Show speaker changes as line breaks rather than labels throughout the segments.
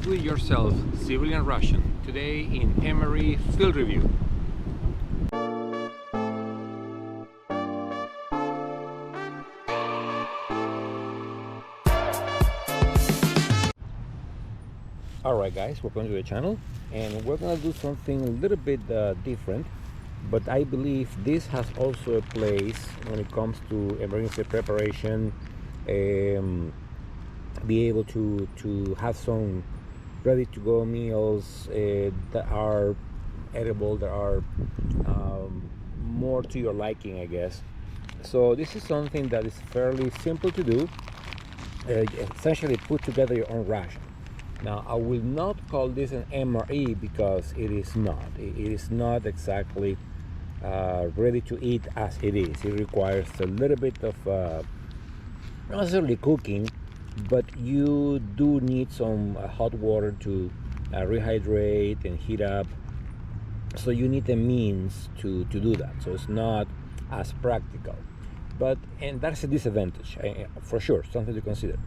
Do-it-yourself civilian ration today in Emery Field Review. Alright guys, welcome to the channel, and we're gonna do something a little bit different, but I believe this has also a place when it comes to emergency preparation. Be able to have some ready to go meals that are edible, that are more to your liking, I guess. So this is something that is fairly simple to do. Essentially put together your own ration. Now, I will not call this an MRE because it is not. It is not exactly ready to eat as it is. It requires a little bit of not necessarily cooking, but you do need some hot water to rehydrate and heat up. So you need a means to do that. So it's not as practical. And that's a disadvantage, for sure, something to consider.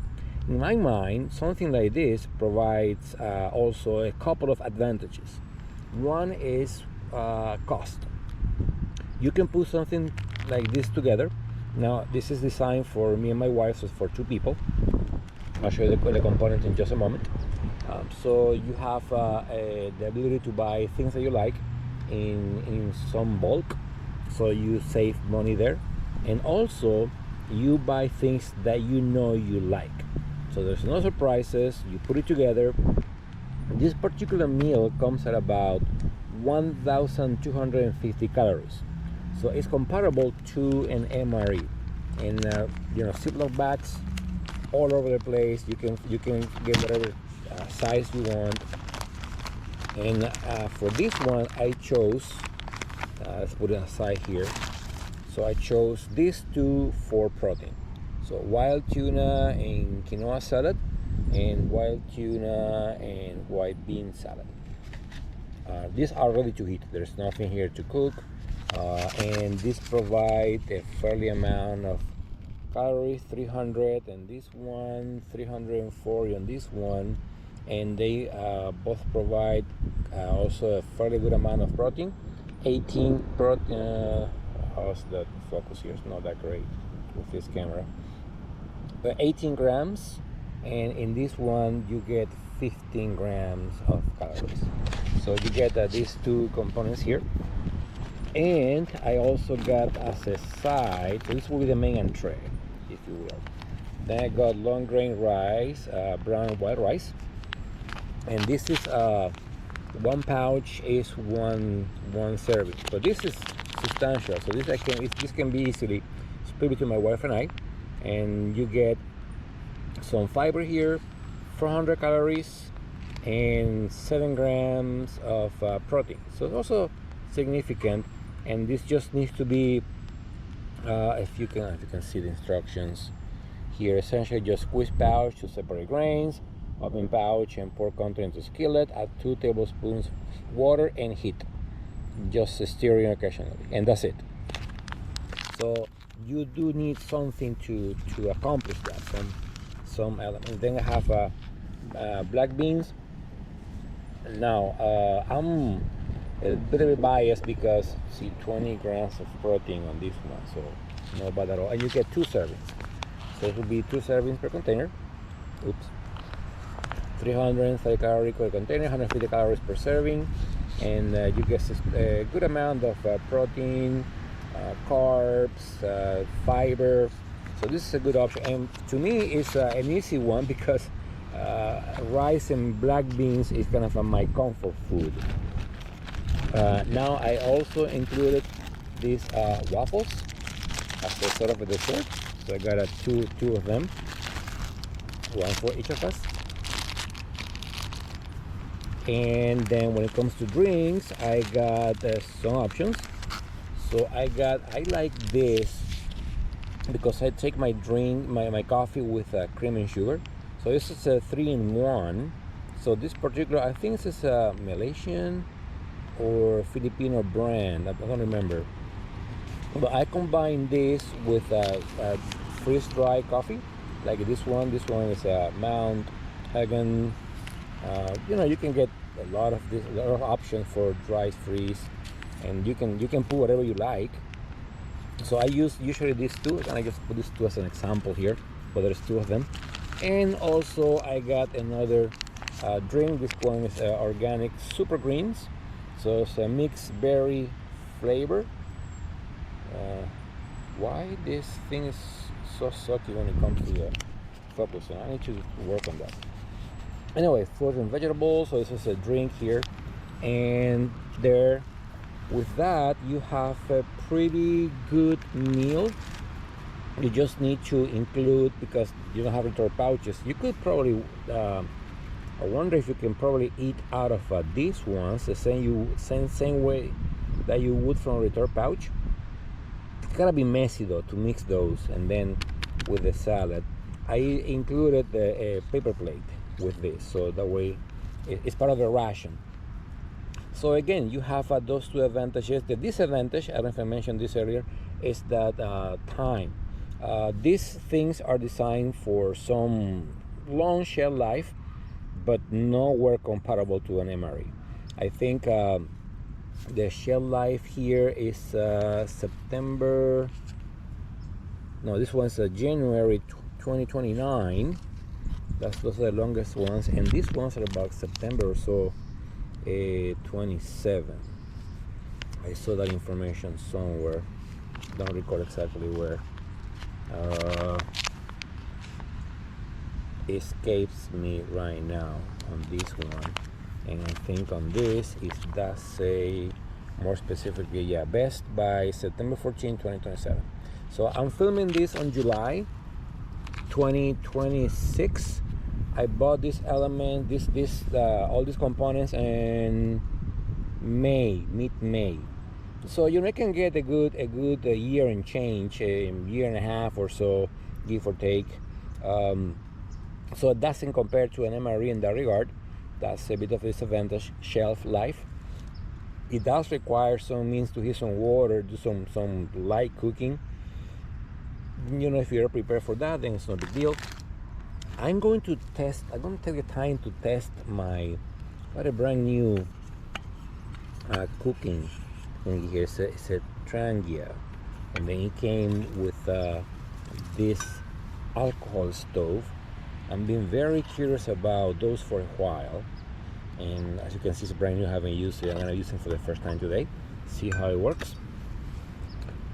In my mind, something like this provides also a couple of advantages. One is cost. You can put something like this together. Now, this is designed for me and my wife, so for 2 people. I'll show you the components in just a moment. So you have the ability to buy things that you like in some bulk, so you save money there. And also, you buy things that you know you like. So there's no surprises, you put it together. This particular meal comes at about 1,250 calories. So it's comparable to an MRE. And Ziploc bags all over the place. You can get whatever size you want. And for this one, I chose, let's put it aside here. So I chose these 2 for protein. So wild tuna and quinoa salad, and wild tuna and white bean salad. These are ready to eat. There's nothing here to cook, and this provides a fairly amount of calories, 300, and this one 340 on this one, and they both provide also a fairly good amount of protein. 18 protein. How's that focus here? It's not that great with this camera. But 18 grams, and in this one you get 15 grams of calories. So you get these 2 components here. And I also got as a side, so this will be the main entree, if you will. Then I got long grain rice, brown and white rice, and this is 1 pouch is one serving. So this is substantial. So this can be easily split between my wife and I. And you get some fiber here, 400 calories, and 7 grams of protein. So it's also significant. And this just needs to be, if you can see the instructions here, essentially just squeeze pouch to separate grains, open pouch and pour content into skillet, add 2 tablespoons water and heat. Just stirring occasionally, and that's it. So you do need something to accomplish that, some element. Then I have black beans. Now I'm a bit biased because see 20 grams of protein on this one, so no bad at all. And you get 2 servings, so it will be 2 servings per container. 330 calorie per container, 150 calories per serving, and you get a good amount of protein, carbs, fiber. So this is a good option, and to me it's an easy one because rice and black beans is kind of my comfort food. Now I also included these waffles as a sort of a dessert. So I got two of them, 1 for each of us. And then when it comes to drinks, I got some options. So I like this because I take my coffee with cream and sugar. So this is a 3-in-1. So this particular, I think this is a Malaysian or Filipino brand, I don't remember. But I combine this with freeze dry coffee, like this one. This one is a Mount Hagen You can get a lot of options for dry freeze, and you can put whatever you like. So I use usually these two, and I just put these two as an example here, but there's two of them. And also I got another drink. This one is organic super greens, so it's a mixed berry flavor. Why this thing is so sucky when it comes to the focus? I need to work on that. Anyway, frozen vegetables. So this is a drink here, and there. With that, you have a pretty good meal. You just need to include, because you don't have return pouches, you could probably I wonder if you can probably eat out of these ones the same way that you would from a return pouch. It's gotta be messy though to mix those, and then with the salad I included the paper plate with this, so that way it's part of the ration. So again, you have those two advantages. The disadvantage, I don't know if I mentioned this earlier, is that time. These things are designed for some long shelf life, but nowhere comparable to an MRE. I think the shelf life here is September. No, this one's January 2029. Those are the longest ones, and these ones are about September or so. 27. I saw that information somewhere. Don't recall exactly where. Escapes me right now on this one, and I think on this it does say more specifically, yeah, best by September 14, 2027. So I'm filming this on July 2026. I bought this element, all these components in mid-May. So you can get a good year and change, a year and a half or so, give or take. So it doesn't compare to an MRE in that regard. That's a bit of a disadvantage. Shelf life. It does require some means to heat some water, do some light cooking. If you're prepared for that, then it's no big deal. I'm going to take the time to test my a brand new cooking thing here. It's a Trangia, and then it came with this alcohol stove. I've been very curious about those for a while, and as you can see, it's brand new. I haven't used it. I'm gonna use it for the first time today. See how it works.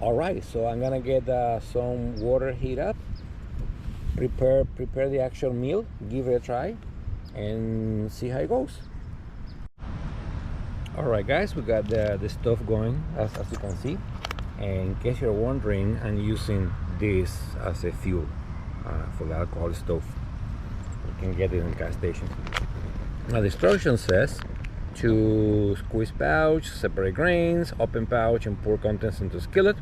All right, so I'm gonna get some water heat up. Prepare the actual meal, give it a try, and see how it goes. All right, guys, we got the stove going, as you can see. And in case you're wondering, I'm using this as a fuel for the alcohol stove. You can get it in the gas station. Now the instruction says to squeeze pouch, separate grains, open pouch, and pour contents into skillet.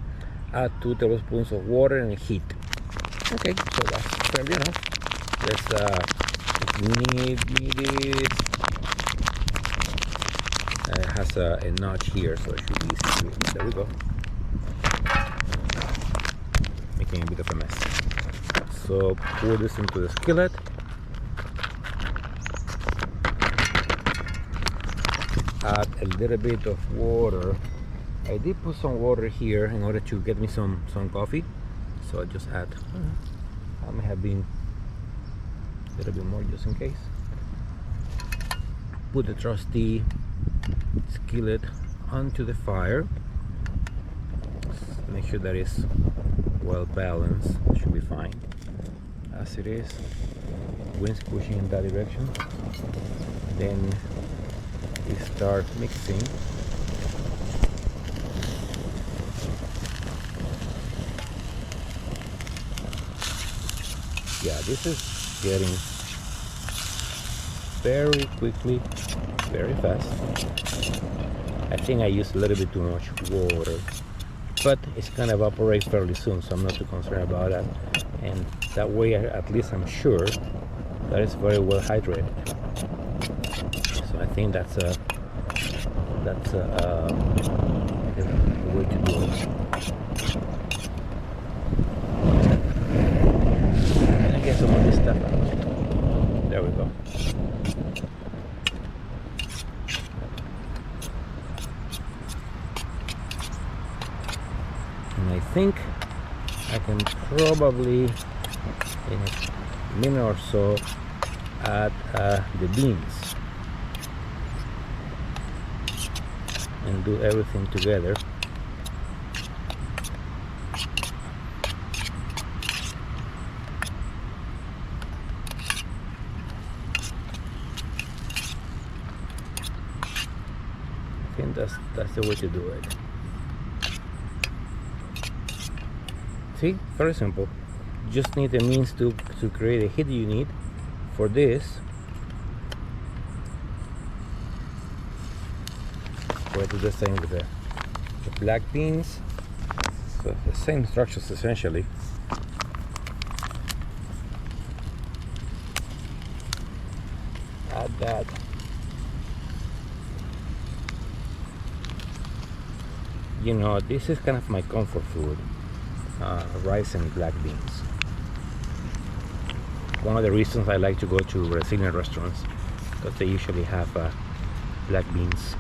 Add 2 tablespoons of water and heat. Okay, so that's fairly enough. Let's needed. It has a notch here, so it should be easy to. There we go. Making a bit of a mess. So pour this into the skillet. Add a little bit of water. I did put some water here in order to get me some coffee. So I just add. I may have been a little bit more just in case. Put the trusty skillet onto the fire. Make sure that it's well balanced. It should be fine. As it is, wind's pushing in that direction. Then we start mixing. Yeah, this is getting very quickly, very fast. I think I used a little bit too much water, but it's gonna evaporate fairly soon, so I'm not too concerned about that. And that way, at least I'm sure that it's very well hydrated. So I think that's a way to do it. Get some of this stuff out. There we go. think I can probably in a minute or so add the beans and do everything together. I think that's the way to do it. See, very simple. Just need the means to create a heat you need for this. We'll do the same with the black beans. So the same instructions essentially. Add that. You know, this is kind of my comfort food, rice and black beans. One of the reasons I like to go to Brazilian restaurants, because they usually have black beans.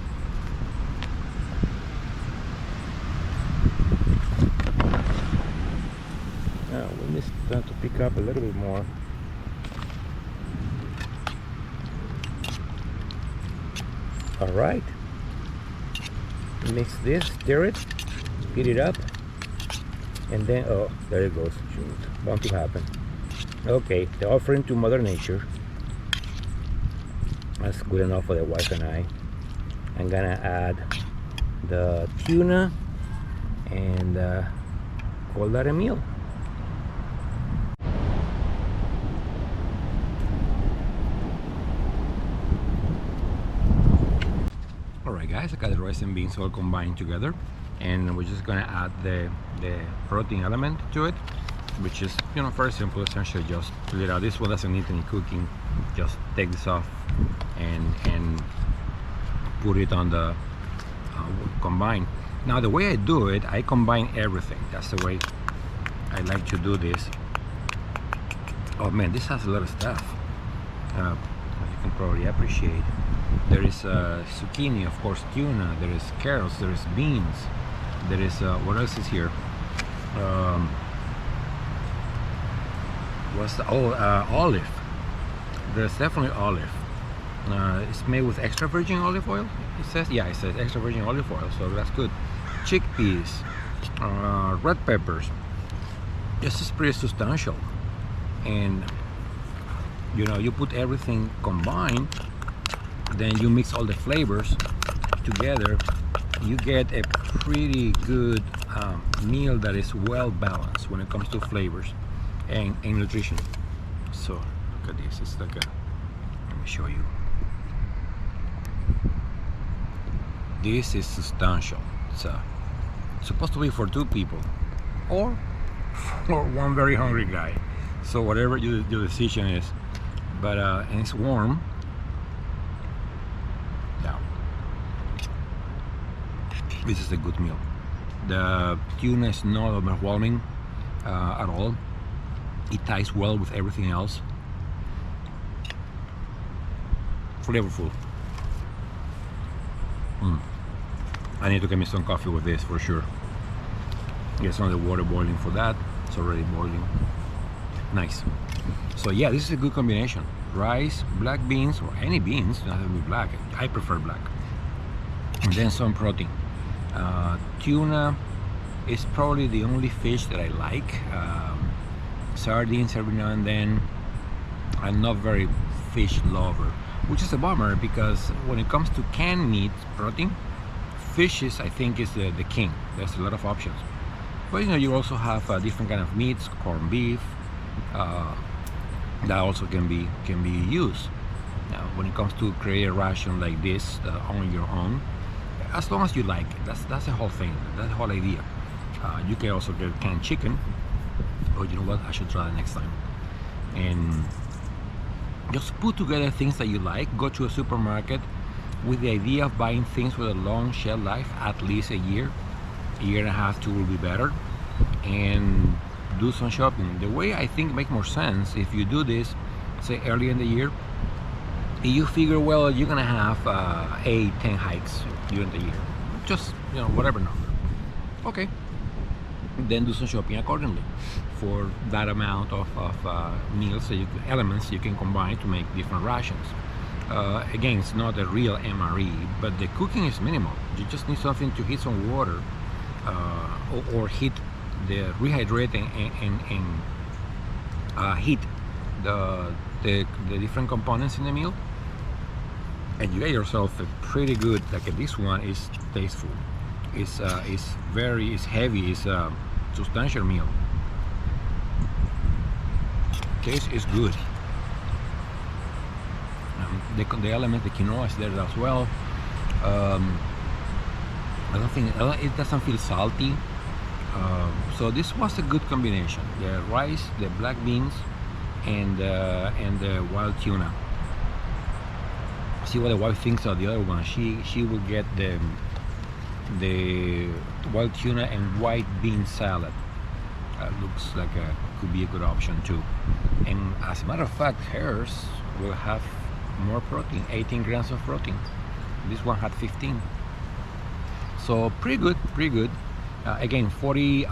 Now we need to pick up a little bit more. All right. Mix this, stir it, heat it up, and then, oh, there it goes. Shoot, bound to happen. Okay, the offering to Mother Nature. That's good enough for the wife and I. I'm gonna add the tuna and call that a meal. Alright guys, I got the rice and beans all combined together, and we're just gonna add the protein element to it, which is, you know, very simple. Essentially just pull it out. This one doesn't need any cooking. Just take this off and put it on the combine. Now the way I do it, I combine everything. That's the way I like to do this. Oh man, this has a lot of stuff, as you can probably appreciate. There is zucchini, of course, tuna, there is carrots, there is beans, there is what else is here? What's the olive? There's definitely olive. It's made with extra virgin olive oil. It says, yeah, it says extra virgin olive oil, so that's good. Chickpeas, red peppers. This is pretty substantial, and you know, you put everything combined, then you mix all the flavors together, you get a pretty good meal that is well balanced when it comes to flavors and nutrition. So look at this. It's like a, let me show you. This is substantial. It's supposed to be for 2 people or for one very hungry guy, so whatever your decision is. But and it's warm. Yeah, this is a good meal. The tuna is not overwhelming at all. It ties well with everything else. Flavorful. I need to get me some coffee with this for sure. Get some of the water boiling for that. It's already boiling. Nice. So yeah, this is a good combination. Rice, black beans, or any beans, not have to be black. I prefer black. And then some protein. Tuna is probably the only fish that I like. Sardines every now and then. I'm not very fish lover, which is a bummer, because when it comes to canned meat protein, fishes I think is the king. There's a lot of options, but you know, you also have different kind of meats, corned beef, that also can be used. Now when it comes to create a ration like this on your own, as long as you like it, that's the whole thing, that's the whole idea. You can also get canned chicken. Oh, you know what, I should try that next time. And just put together things that you like. Go to a supermarket with the idea of buying things with a long shelf life, at least a year and a half, 2 will be better, and do some shopping. The way I think makes more sense, if you do this, say early in the year, you figure, well, you're gonna have 8-10 hikes during the year, just, you know, whatever number. Okay, then do some shopping accordingly for that amount of meals, so elements you can combine to make different rations. Again, it's not a real MRE, but the cooking is minimal. You just need something to heat some water, or heat the rehydrate and heat the different components in the meal, and you get yourself a pretty good, like this one is tasteful. It's heavy, it's a substantial meal. Taste is good. The element, the quinoa is there as well. I don't think it doesn't feel salty. So this was a good combination: the rice, the black beans, and the wild tuna. See what the wife thinks of the other one. She will get the wild tuna and white bean salad. Looks like could be a good option too. And as a matter of fact, hers will have more protein, 18 grams of protein. This one had 15. So pretty good, pretty good. Again, 42,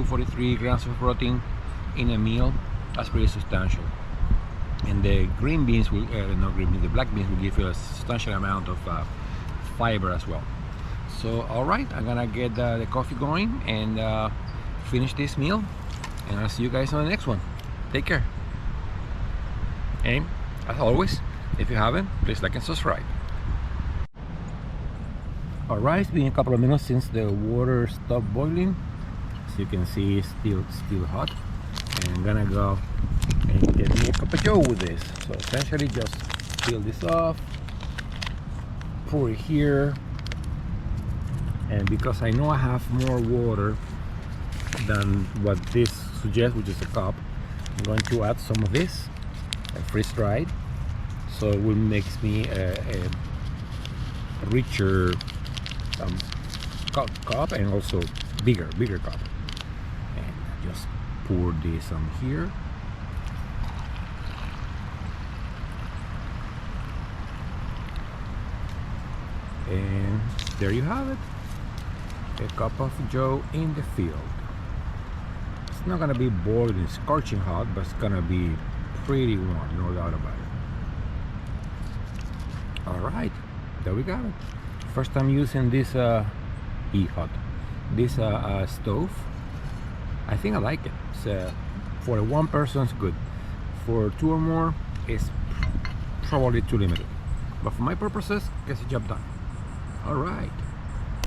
43 grams of protein in a meal. That's pretty substantial. And the green beans will, not green beans, the black beans will give you a substantial amount of fiber as well. So, all right, I'm gonna get the coffee going and finish this meal, and I'll see you guys on the next one. Take care. And as always, if you haven't, please like and subscribe. All right, it's been a couple of minutes since the water stopped boiling. As you can see, it's still hot. And I'm gonna go and get me a cup of joe with this. So essentially just peel this off, pour it here, and because I know I have more water than what this suggests, which is a cup, I'm going to add some of this, freeze dried, so it will make me a richer cup, and also bigger cup. And just pour this on here. And there you have it, a cup of joe in the field. It's not gonna be boiling scorching hot, but it's gonna be pretty warm, no doubt about it. All right, there we got it. First time using this this stove. I think I like it. It's, for one person it's good. For two or more, it's probably too limited. But for my purposes, gets the job done. All right.